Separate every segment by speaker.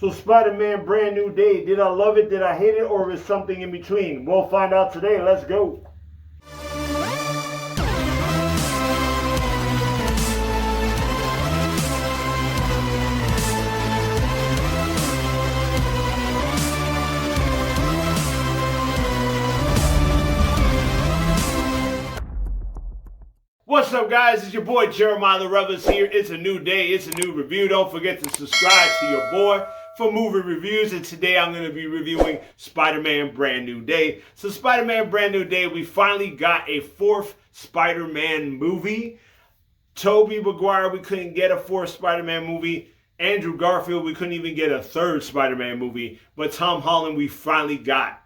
Speaker 1: So Spider-Man Brand New Day, did I love it, did I hate it, or is something in between? We'll find out today. Let's go. What's up, guys? It's your boy Jeremiah The Revelous here. It's a new day. It's a new review. Don't forget to subscribe to your boy for movie reviews. And today I'm going to be reviewing Spider-Man Brand New Day. So Spider-Man Brand New Day, we finally got a fourth Spider-Man movie. Tobey Maguire, we couldn't get a fourth Spider-Man movie. Andrew Garfield, we couldn't even get a third Spider-Man movie. But Tom Holland, we finally got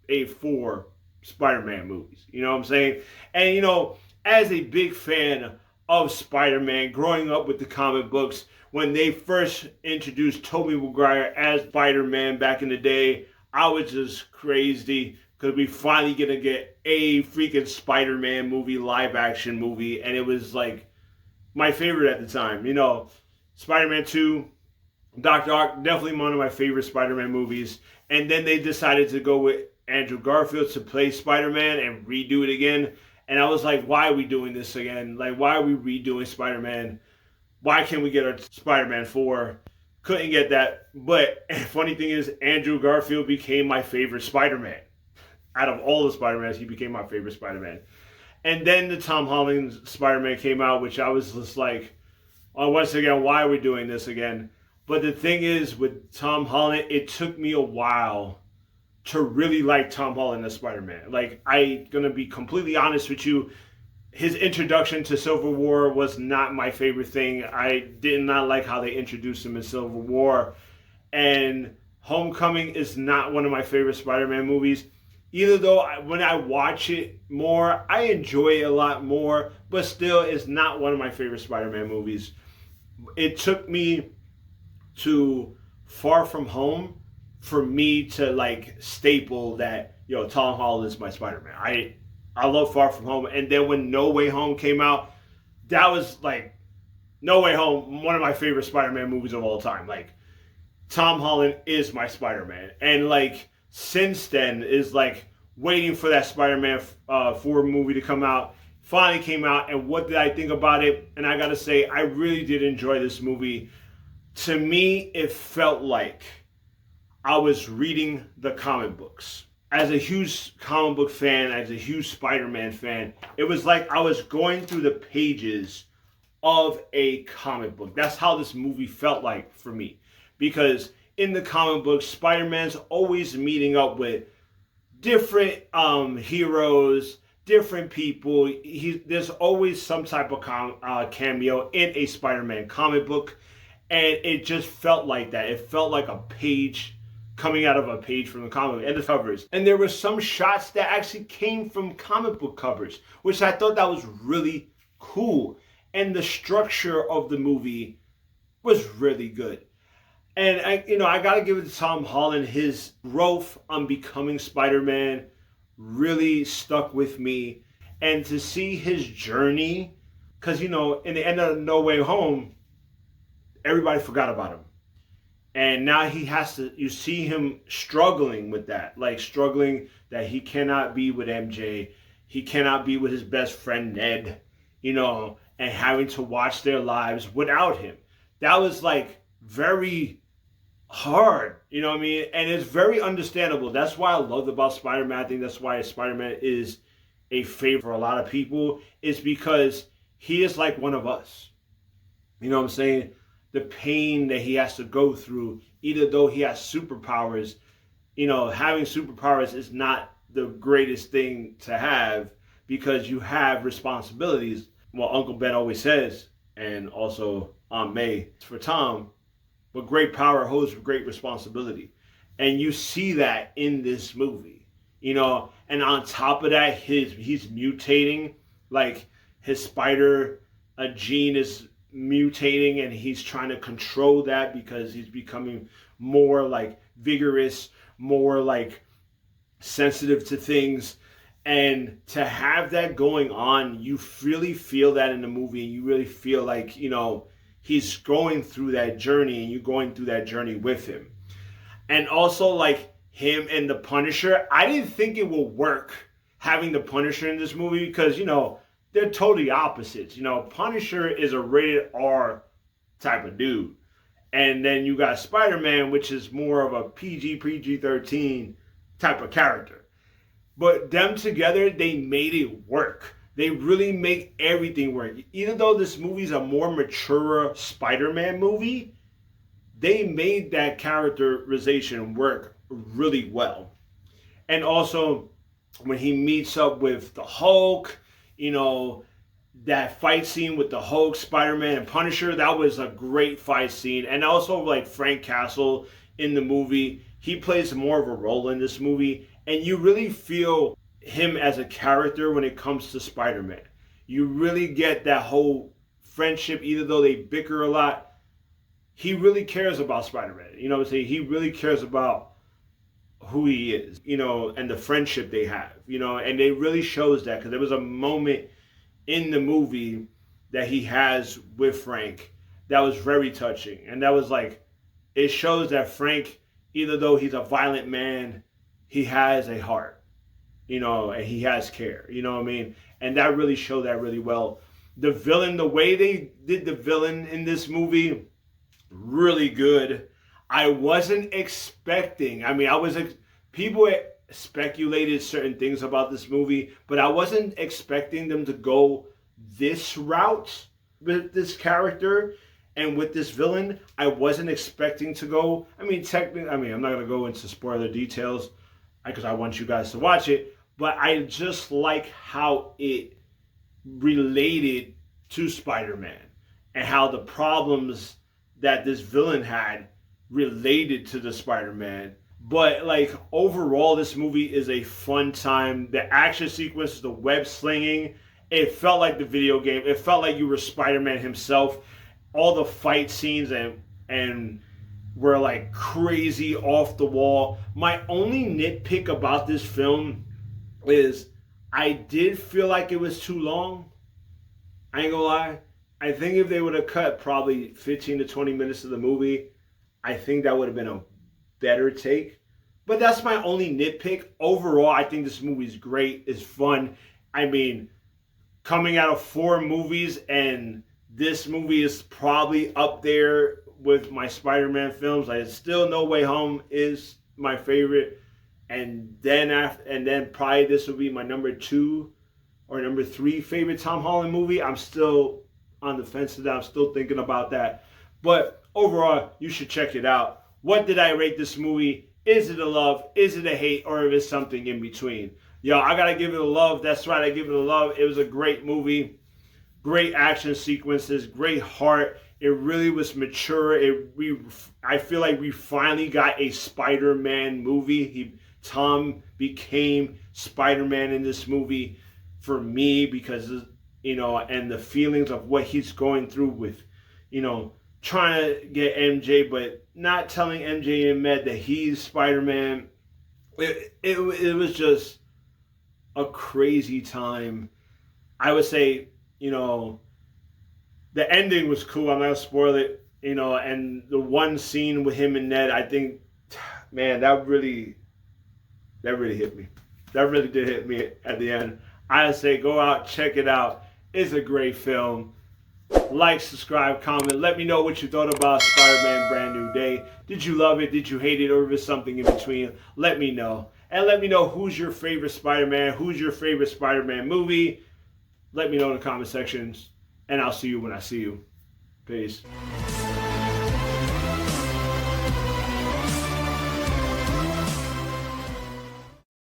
Speaker 1: a 4 Spider-Man movies. You know what I'm saying? And you know, as a big fan of Spider-Man, growing up with the comic books, when they first introduced Tobey Maguire as Spider-Man back in the day, I was just crazy because we finally gonna get a freaking Spider-Man movie, live action movie, and it was like my favorite at the time. You know, Spider-Man 2, Dr. Ock, definitely one of my favorite Spider-Man movies. And then they decided to go with Andrew Garfield to play Spider-Man and redo it again. And I was like, why are we doing this again? Like, why are we redoing Spider-Man? Why can't we get our Spider-Man 4? Couldn't get that. But funny thing is, Andrew Garfield became my favorite Spider-Man. Out of all the Spider-Mans, he became my favorite Spider-Man. And then the Tom Holland Spider-Man came out, which I was just like, oh, once again, why are we doing this again? But the thing is, with Tom Holland, it took me a while to really like Tom Holland as Spider-Man. Like, I'm gonna be completely honest with you, his introduction to Civil War was not my favorite thing. I did not like how they introduced him in Civil War. And Homecoming is not one of my favorite Spider-Man movies. Either though, when I watch it more, I enjoy it a lot more, but still, it's not one of my favorite Spider-Man movies. It took me to Far From Home for me to like staple that, yo, Tom Holland is my Spider-Man. I love Far From Home. And then when No Way Home came out, that was like, No Way Home, one of my favorite Spider-Man movies of all time. Like, Tom Holland is my Spider-Man. And like, since then is like waiting for that Spider-Man 4 movie to come out. Finally came out, and what did I think about it? And I gotta say, I really did enjoy this movie. To me, it felt like I was reading the comic books. As a huge comic book fan, as a huge Spider-Man fan, it was like I was going through the pages of a comic book. That's how this movie felt like for me. Because in the comic book, Spider-Man's always meeting up with different heroes, different people. There's always some type of cameo in a Spider-Man comic book. And it just felt like that. It felt like a page coming out of a page from the comic and the covers. And there were some shots that actually came from comic book covers, which I thought that was really cool. And the structure of the movie was really good. And I gotta give it to Tom Holland. His growth on becoming Spider-Man really stuck with me. And to see his journey, because in the end of No Way Home, everybody forgot about him. And now you see him struggling with that. Like, struggling that he cannot be with MJ. He cannot be with his best friend, Ned, and having to watch their lives without him. That was, like, very hard, you know what I mean? And it's very understandable. That's why I loved about Spider-Man. I think that's why Spider-Man is a favorite for a lot of people, is because he is like one of us. You know what I'm saying? The pain that he has to go through, even though he has superpowers, having superpowers is not the greatest thing to have because you have responsibilities. Well, Uncle Ben always says, and also Aunt May, for Tom, but great power holds great responsibility. And you see that in this movie, and on top of that, he's mutating, like his spider gene is mutating, and he's trying to control that because he's becoming more like vigorous, more like sensitive to things. And to have that going on, you really feel that in the movie, and you really feel like he's going through that journey, and you're going through that journey with him. And also, like, him and the Punisher, I didn't think it would work having the Punisher in this movie because, they're totally opposites. Punisher is a rated R type of dude. And then you got Spider-Man, which is more of a PG-13 type of character. But them together, they made it work. They really make everything work. Even though this movie is a more mature Spider-Man movie, they made that characterization work really well. And also, when he meets up with the Hulk, that fight scene with the Hulk, Spider-Man, and Punisher, that was a great fight scene. And also, like, Frank Castle in the movie, he plays more of a role in this movie. And you really feel him as a character when it comes to Spider-Man. You really get that whole friendship, even though they bicker a lot. He really cares about Spider-Man. You know what I'm saying? He really cares about who he is, and the friendship they have, and it really shows that because there was a moment in the movie that he has with Frank that was very touching. And that was like, it shows that Frank, even though he's a violent man, he has a heart, and he has care, you know what I mean? And that really showed that really well. The villain, the way they did the villain in this movie, really good. I wasn't expecting, people speculated certain things about this movie, but I wasn't expecting them to go this route with this character and with this villain. I wasn't expecting to go, technically, I'm not going to go into spoiler details because I want you guys to watch it, but I just like how it related to Spider-Man and how the problems that this villain had related to the Spider-Man. But like overall, this movie is a fun time. The action sequences, the web slinging, it felt like the video game. It felt like you were Spider-Man himself. All the fight scenes and were like crazy off the wall. My only nitpick about this film is I did feel like it was too long. I ain't gonna lie. I think if they would have cut probably 15 to 20 minutes of the movie, I think that would have been a better take. But that's my only nitpick. Overall, I think this movie is great. It's fun. Coming out of 4 movies, and this movie is probably up there with my Spider-Man films. Still No Way Home is my favorite. And then probably this will be my number 2 or number 3 favorite Tom Holland movie. I'm still on the fence to that. I'm still thinking about that. But overall, you should check it out. What did I rate this movie? Is it a love? Is it a hate? Or is it something in between? Yo, I gotta give it a love. That's right, I give it a love. It was a great movie. Great action sequences. Great heart. It really was mature. I feel like we finally got a Spider-Man movie. Tom became Spider-Man in this movie for me because, and the feelings of what he's going through with, trying to get MJ, but not telling MJ and Med that he's Spider-Man. It was just a crazy time. I would say, the ending was cool. I'm not going to spoil it, and the one scene with him and Ned, I think, man, that really hit me. That really did hit me at the end. I say go out, check it out. It's a great film. Like, subscribe, comment. Let me know what you thought about Spider-Man Brand New Day. Did you love it? Did you hate it? Or was something in between? Let me know. And let me know who's your favorite Spider-Man. Who's your favorite Spider-Man movie? Let me know in the comment sections. And I'll see you when I see you. Peace.